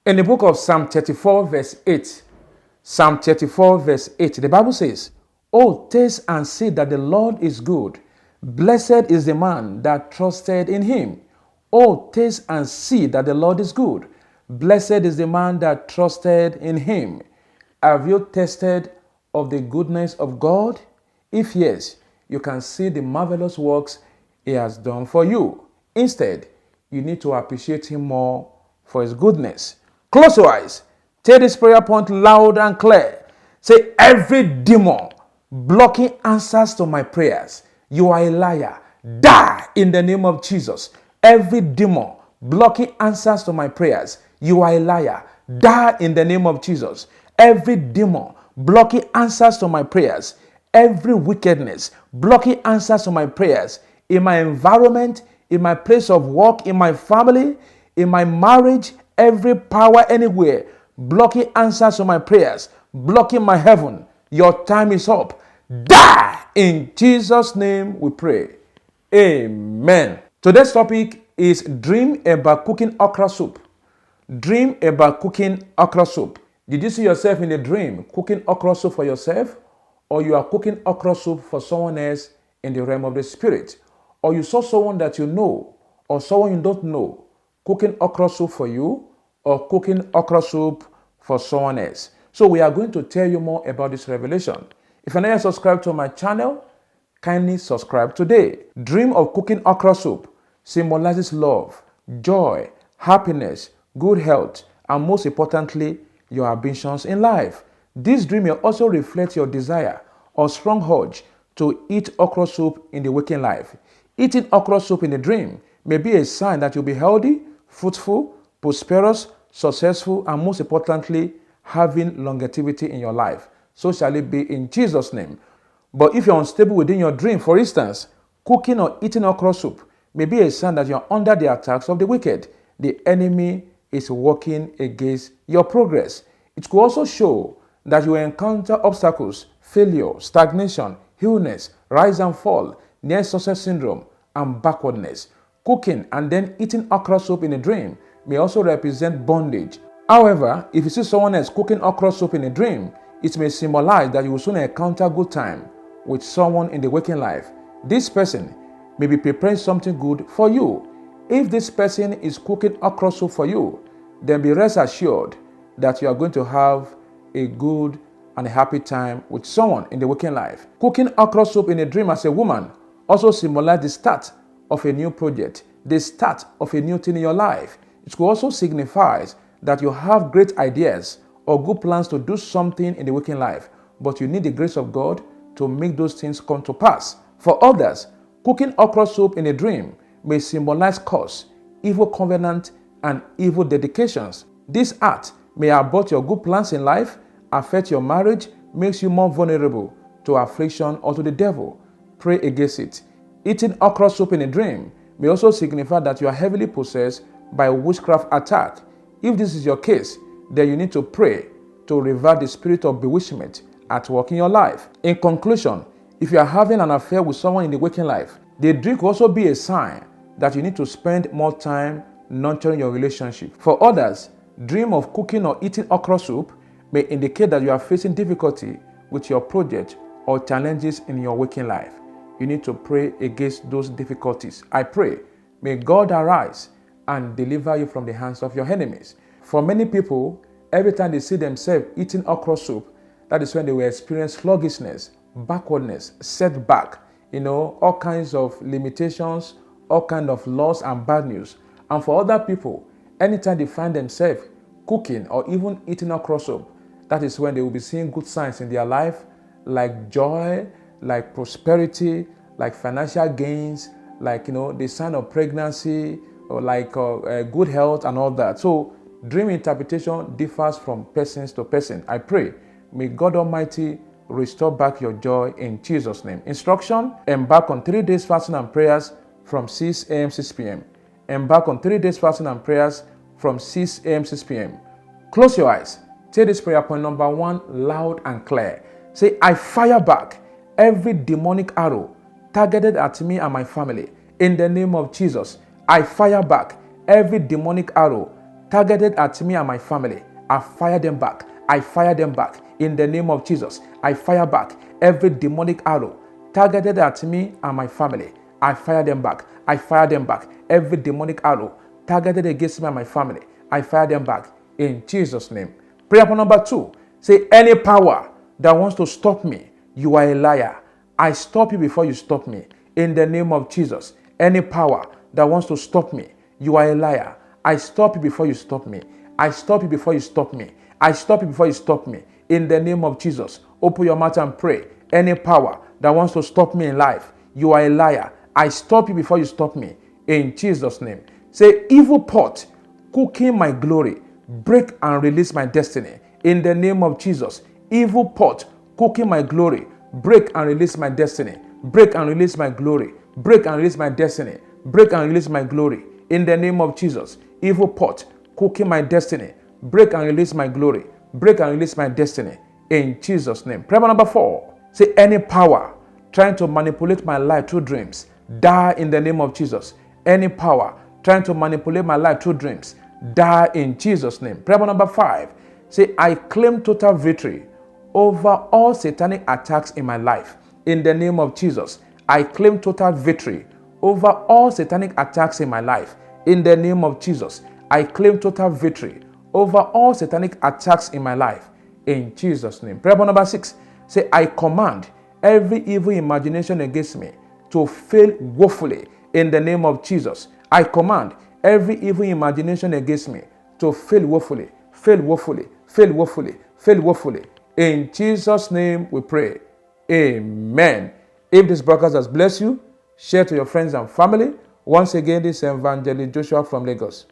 In the book of Psalm 34 verse 8, Psalm 34 verse 8, the Bible says, "Oh, taste and see that the Lord is good. Blessed is the man that trusted in him. Oh, taste and see that the Lord is good. Blessed is the man that trusted in him." Have you tasted of the goodness of God? If yes, you can see the marvelous works he has done for you. Instead, you need to appreciate him more for his goodness. Close your eyes. Take this prayer point loud and clear. Say, every demon blocking answers to my prayers, you are a liar. Die in the name of Jesus. Every demon blocking answers to my prayers, you are a liar. Die in the name of Jesus. Every demon blocking answers to my prayers, every wickedness blocking answers to my prayers in my environment, in my place of work, in my family, in my marriage, every power anywhere blocking answers to my prayers, blocking my heaven, your time is up. Die in Jesus' name we pray. Amen. Today's topic is dream about cooking okra soup. Dream about cooking okra soup. Did you see yourself in a dream cooking okra soup for yourself? Or you are cooking okra soup for someone else in the realm of the spirit? Or you saw someone that you know or someone you don't know cooking okra soup for you or cooking okra soup for someone else? So we are going to tell you more about this revelation. If you're not yet subscribed to my channel, kindly subscribe today. Dream of cooking okra soup symbolizes love, joy, happiness, good health, and most importantly, your ambitions in life. This dream may also reflect your desire or strong urge to eat okra soup in the waking life. Eating okra soup in a dream may be a sign that you'll be healthy, fruitful, prosperous, successful, and most importantly, having longevity in your life. So shall it be in Jesus' name. But if you're unstable within your dream, for instance, cooking or eating okra soup may be a sign that you're under the attacks of the wicked. The enemy is working against your progress. It could also show that you encounter obstacles, failure, stagnation, illness, rise and fall, near success syndrome, and backwardness. Cooking and then eating okra soup in a dream may also represent bondage. However, if you see someone else cooking okra soup in a dream, it may symbolize that you will soon encounter good time with someone in the waking life. This person may be preparing something good for you. If this person is cooking okra soup for you, then be rest assured that you are going to have a good and a happy time with someone in the waking life. Cooking okra soup in a dream as a woman also symbolizes the start of a new project, the start of a new thing in your life. It could also signify that you have great ideas or good plans to do something in the waking life, but you need the grace of God to make those things come to pass. For others, cooking okra soup in a dream may symbolize curse, evil covenant, and evil dedications. This act may abort your good plans in life, affect your marriage, makes you more vulnerable to affliction or to the devil. Pray against it. Eating okra soup in a dream may also signify that you are heavily possessed by a witchcraft attack. If this is your case, then you need to pray to revert the spirit of bewitchment at work in your life. In conclusion, if you are having an affair with someone in the waking life, the dream could also be a sign that you need to spend more time nurturing your relationship. For others, dream of cooking or eating okra soup may indicate that you are facing difficulty with your project or challenges in your waking life. You need to pray against those difficulties. I pray, may God arise and deliver you from the hands of your enemies. For many people, every time they see themselves eating okra soup, that is when they will experience sluggishness, backwardness, setback, all kinds of limitations, all kinds of loss and bad news. And for other people, anytime they find themselves cooking or even eating okra soup, that is when they will be seeing good signs in their life, like joy, like prosperity, like financial gains, like the sign of pregnancy, or like good health and all that. So dream interpretation differs from person to person. I pray, may God Almighty restore back your joy in Jesus' name. Instruction: embark on 3 days fasting and prayers from 6 a.m. 6 p.m. Embark on 3 days fasting and prayers from 6 a.m. 6 p.m. Close your eyes. Say this prayer point number 1 loud and clear. Say, I fire back every demonic arrow targeted at me and my family. In the name of Jesus, I fire back every demonic arrow targeted at me and my family, I fire them back. I fire them back. In the name of Jesus, I fire back every demonic arrow targeted at me and my family. I fire them back. I fire them back. Every demonic arrow targeted against me and my family, I fire them back in Jesus' name. Prayer point number 2. Say, any power that wants to stop me, you are a liar. I stop you before you stop me. In the name of Jesus. Any power that wants to stop me, you are a liar. I stop you before you stop me. I stop you before you stop me. I stop you before you stop me. In the name of Jesus. Open your mouth and pray. Any power that wants to stop me in life, you are a liar. I stop you before you stop me. In Jesus' name. Say, evil pot cooking my glory, break and release my destiny. In the name of Jesus. Evil pot cooking my glory, break and release my destiny. Break and release my glory. Break and release my destiny. Break and release my glory. In the name of Jesus. Evil pot cooking my destiny, break and release my glory. Break and release my destiny. In Jesus' name. Prayer number 4. Say, any power trying to manipulate my life through dreams, die in the name of Jesus. Any power trying to manipulate my life through dreams, die in Jesus' name. Prayer number 5. Say, I claim total victory over all satanic attacks in my life. In the name of Jesus. I claim total victory over all satanic attacks in my life. In the name of Jesus. I claim total victory over all satanic attacks in my life. In Jesus' name. Prayer number 6. Say, I command every evil imagination against me to fail woefully. In the name of Jesus. I command every evil imagination against me to fail woefully. Fail woefully. Fail woefully. Fail woefully. In Jesus' name we pray. Amen. If this broadcast has blessed you, share to your friends and family. Once again, this is Evangelist Joshua from Lagos.